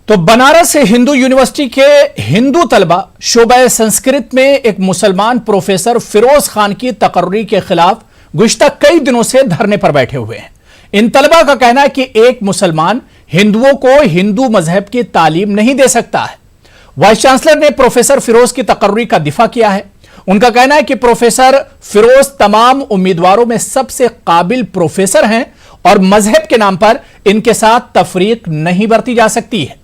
तो बनारस हिंदू यूनिवर्सिटी के हिंदू तलबा शोबा संस्कृत में एक मुसलमान प्रोफेसर फिरोज खान की तकर्री के खिलाफ गुज़िश्ता कई दिनों से धरने पर बैठे हुए हैं। इन तलबा का कहना है कि एक मुसलमान हिंदुओं को हिंदू मजहब की तालीम नहीं दे सकता है। वाइस चांसलर ने प्रोफेसर फिरोज की तकर्री का दिफा किया है। उनका कहना है कि प्रोफेसर फिरोज तमाम उम्मीदवारों में सबसे काबिल प्रोफेसर हैं और मजहब के नाम पर इनके साथ तफरीक नहीं बरती जा सकती है।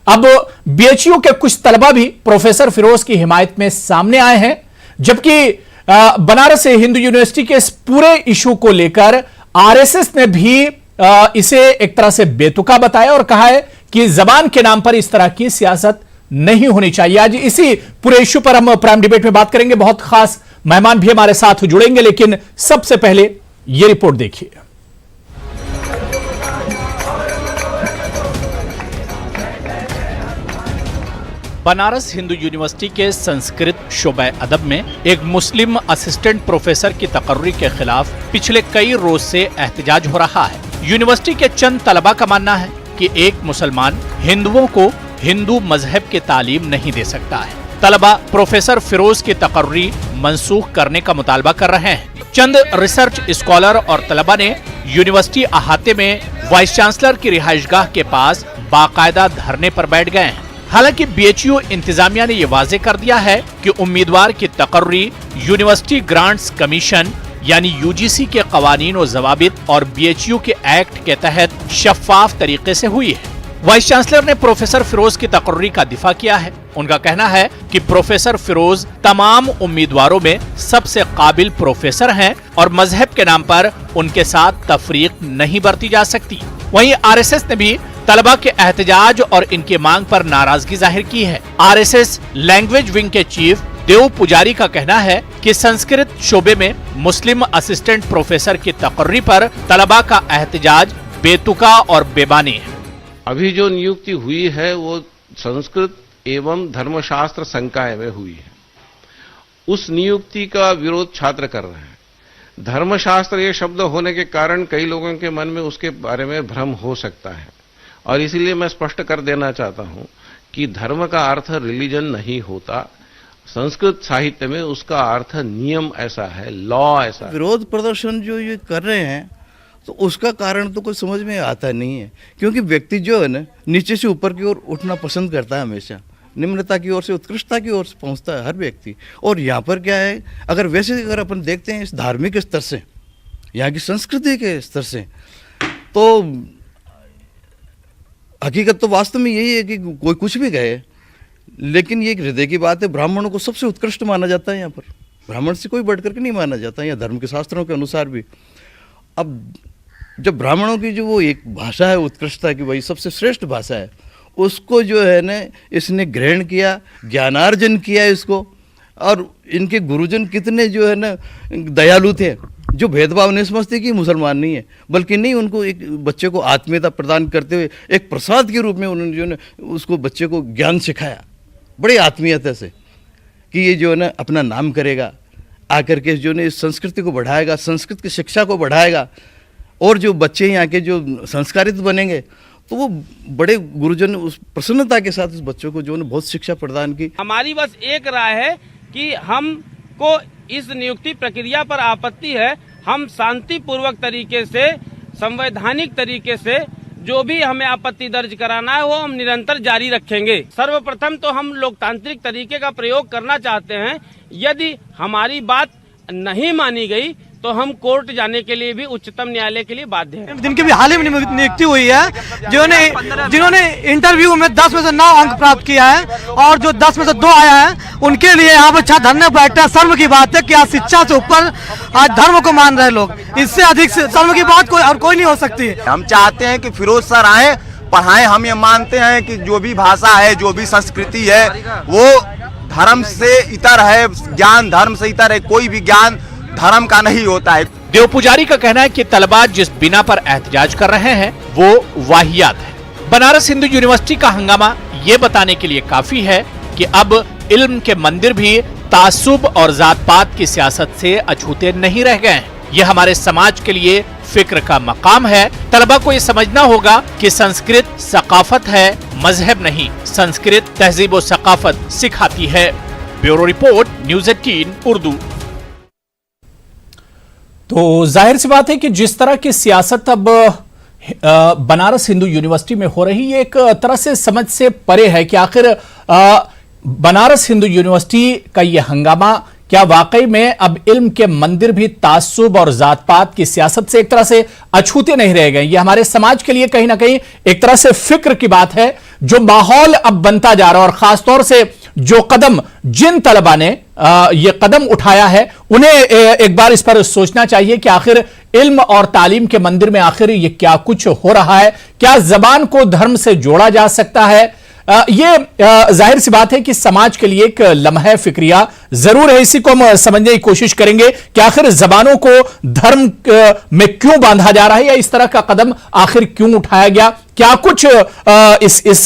अब बीएचयू के कुछ तलबा भी प्रोफेसर फिरोज की हिमायत में सामने आए हैं, जबकि बनारस हिंदू यूनिवर्सिटी के इस पूरे इशू को लेकर आरएसएस ने भी इसे एक तरह से बेतुका बताया और कहा है कि जबान के नाम पर इस तरह की सियासत नहीं होनी चाहिए। आज इसी पूरे इशू पर हम प्राइम डिबेट में बात करेंगे। बहुत खास मेहमान भी हमारे साथ जुड़ेंगे, लेकिन सबसे पहले यह रिपोर्ट देखिए। बनारस हिंदू यूनिवर्सिटी के संस्कृत शोबा अदब में एक मुस्लिम असिस्टेंट प्रोफेसर की तकर्री के खिलाफ पिछले कई रोज से एहतजाज हो रहा है। यूनिवर्सिटी के चंद तलबा का मानना है कि एक मुसलमान हिंदुओं को हिंदू मजहब की तालीम नहीं दे सकता है। तलबा प्रोफेसर फिरोज की तकर्री मंसूख करने का मुतालबा कर रहे हैं। चंद रिसर्च स्कॉलर और तलबा ने यूनिवर्सिटी अहाते में वाइस चांसलर की रिहाइशगाह के पास बाकायदा धरने पर बैठ गए हैं। हालांकि बीएचयू इंतजामिया ने यह वाजे कर दिया है कि उम्मीदवार की तकर्री यूनिवर्सिटी ग्रांट्स कमीशन यानी यूजीसी के कवानीन और जवाबित और बीएचयू के एक्ट के तहत शफाफ तरीके से हुई है। वाइस चांसलर ने प्रोफेसर फिरोज की तकर्री का दिफा किया है। उनका कहना है कि प्रोफेसर फिरोज तमाम उम्मीदवारों में सबसे काबिल प्रोफेसर हैं और मजहब के नाम पर उनके साथ तफरीक नहीं बरती जा सकती। वहीं आरएसएस ने भी तलबा के एहतजाज और इनकी मांग पर नाराजगी जाहिर की है। आरएसएस लैंग्वेज विंग के चीफ देव पुजारी का कहना है कि संस्कृत शोबे में मुस्लिम असिस्टेंट प्रोफेसर की तकर्री पर तलबा का एहतजाज बेतुका और बेबानी है। अभी जो नियुक्ति हुई है वो संस्कृत एवं धर्मशास्त्र संकाय में हुई है। उस नियुक्ति का विरोध छात्र कर रहे हैं। धर्मशास्त्र ये शब्द होने के कारण कई लोगों के मन में उसके बारे में भ्रम हो सकता है और इसीलिए मैं स्पष्ट कर देना चाहता हूं कि धर्म का अर्थ रिलीजन नहीं होता। संस्कृत साहित्य में उसका अर्थ नियम ऐसा है, लॉ ऐसा है। विरोध प्रदर्शन जो ये कर रहे हैं तो उसका कारण तो कुछ समझ में आता नहीं है, क्योंकि व्यक्ति जो है ना नीचे से ऊपर की ओर उठना पसंद करता है, हमेशा निम्नता की ओर से उत्कृष्टता की ओर पहुंचता है हर व्यक्ति। और यहाँ पर क्या है, अगर अपन देखते हैं इस धार्मिक स्तर से, यहाँ की संस्कृति के स्तर से, तो हकीकत तो वास्तव में यही है कि कोई कुछ भी कहे, लेकिन ये एक हृदय की बात है। ब्राह्मणों को सबसे उत्कृष्ट माना जाता है, यहाँ पर ब्राह्मण से कोई बढ़ करके नहीं माना जाता है, यहाँ धर्म के शास्त्रों के अनुसार भी। अब जब ब्राह्मणों की जो वो एक भाषा है उत्कृष्टता की, वही सबसे श्रेष्ठ भाषा है, उसको जो है ना इसने ग्रहण किया, ज्ञानार्जन किया इसको। और इनके गुरुजन कितने जो है ना दयालु थे, जो भेदभाव नहीं समझते कि मुसलमान नहीं है, बल्कि नहीं, उनको एक बच्चे को आत्मीयता प्रदान करते हुए एक प्रसाद के रूप में उन्होंने जो है उसको बच्चे को ज्ञान सिखाया बड़ी आत्मीयता से कि ये जो है ना अपना नाम करेगा, आकर के जो है इस संस्कृति को बढ़ाएगा, संस्कृत की शिक्षा को बढ़ाएगा, और जो बच्चे यहाँ के जो संस्कारित बनेंगे तो वो बड़े गुरुजन उस प्रसन्नता के साथ उस बच्चों को जो है बहुत शिक्षा प्रदान की। हमारी बस एक राय है कि हमको इस नियुक्ति प्रक्रिया पर आपत्ति है। हम शांतिपूर्वक तरीके से, संवैधानिक तरीके से जो भी हमें आपत्ति दर्ज कराना है वो हम निरंतर जारी रखेंगे। सर्वप्रथम तो हम लोकतांत्रिक तरीके का प्रयोग करना चाहते हैं। यदि हमारी बात नहीं मानी गई तो हम कोर्ट जाने के लिए भी उच्चतम न्यायालय के लिए बाध्य हैं। जिनकी भी हाल ही में नियुक्ति हुई है, जिन्होंने इंटरव्यू में 10 में से 9 अंक प्राप्त किया है और जो 10 में से 2 आया है, उनके लिए यहाँ पर अच्छा धरने बैठा है। शर्म की बात है कि आज शिक्षा से ऊपर आज धर्म को मान रहे लोग, इससे अधिक शर्म की बात कोई नहीं हो सकती। हम चाहते हैं कि फिरोज सर आए, पढ़ाएं। हम ये मानते हैं कि जो भी भाषा है, जो भी संस्कृति है, वो धर्म से इतर है, ज्ञान धर्म से इतर है। कोई भी ज्ञान धर्म का नहीं होता है। देव पुजारी का कहना है कि तलबा जिस बिना पर एहतजाज कर रहे हैं वो वाहियात है। बनारस हिंदू यूनिवर्सिटी का हंगामा ये बताने के लिए काफी है कि अब इल्म के मंदिर भी तासुब और जात पात की सियासत से अछूते नहीं रह गए हैं। ये हमारे समाज के लिए फिक्र का मकाम है। तलबा को ये समझना होगा कि संस्कृत सकाफत है, मजहब नहीं, संस्कृत तहजीब और सकाफत सिखाती है। Bureau report, news 18 Urdu. तो जाहिर सी बात है कि जिस तरह की सियासत अब बनारस हिंदू यूनिवर्सिटी में हो रही है, एक तरह से समझ से परे है कि आखिर बनारस हिंदू यूनिवर्सिटी का यह हंगामा क्या वाकई में अब इल्म के मंदिर भी तासुब और जात पात की सियासत से एक तरह से अछूते नहीं रह गए। यह हमारे समाज के लिए कहीं ना कहीं एक तरह से फिक्र की बात है। जो माहौल अब बनता जा रहा है और खासतौर से जो कदम जिन तलबा ने यह कदम उठाया है, उन्हें एक बार इस पर सोचना चाहिए कि आखिर इल्म और तालीम के मंदिर में आखिर ये क्या कुछ हो रहा है। क्या जबान को धर्म से जोड़ा जा सकता है? ये जाहिर सी बात है कि समाज के लिए एक लम्हा फिक्रिया जरूर है। इसी को हम समझने की कोशिश करेंगे कि आखिर जबानों को धर्म में क्यों बांधा जा रहा है, या इस तरह का कदम आखिर क्यों उठाया गया। क्या कुछ इस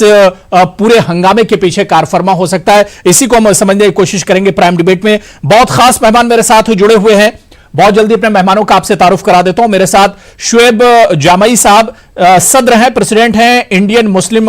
पूरे हंगामे के पीछे कारफरमा हो सकता है, इसी को हम समझने की कोशिश करेंगे। प्राइम डिबेट में बहुत खास मेहमान मेरे साथ जुड़े हुए हैं। बहुत जल्दी अपने मेहमानों का आपसे तारुफ करा देता हूं। मेरे साथ शुएब जामई साहब सदर हैं, प्रेसिडेंट हैं इंडियन मुस्लिम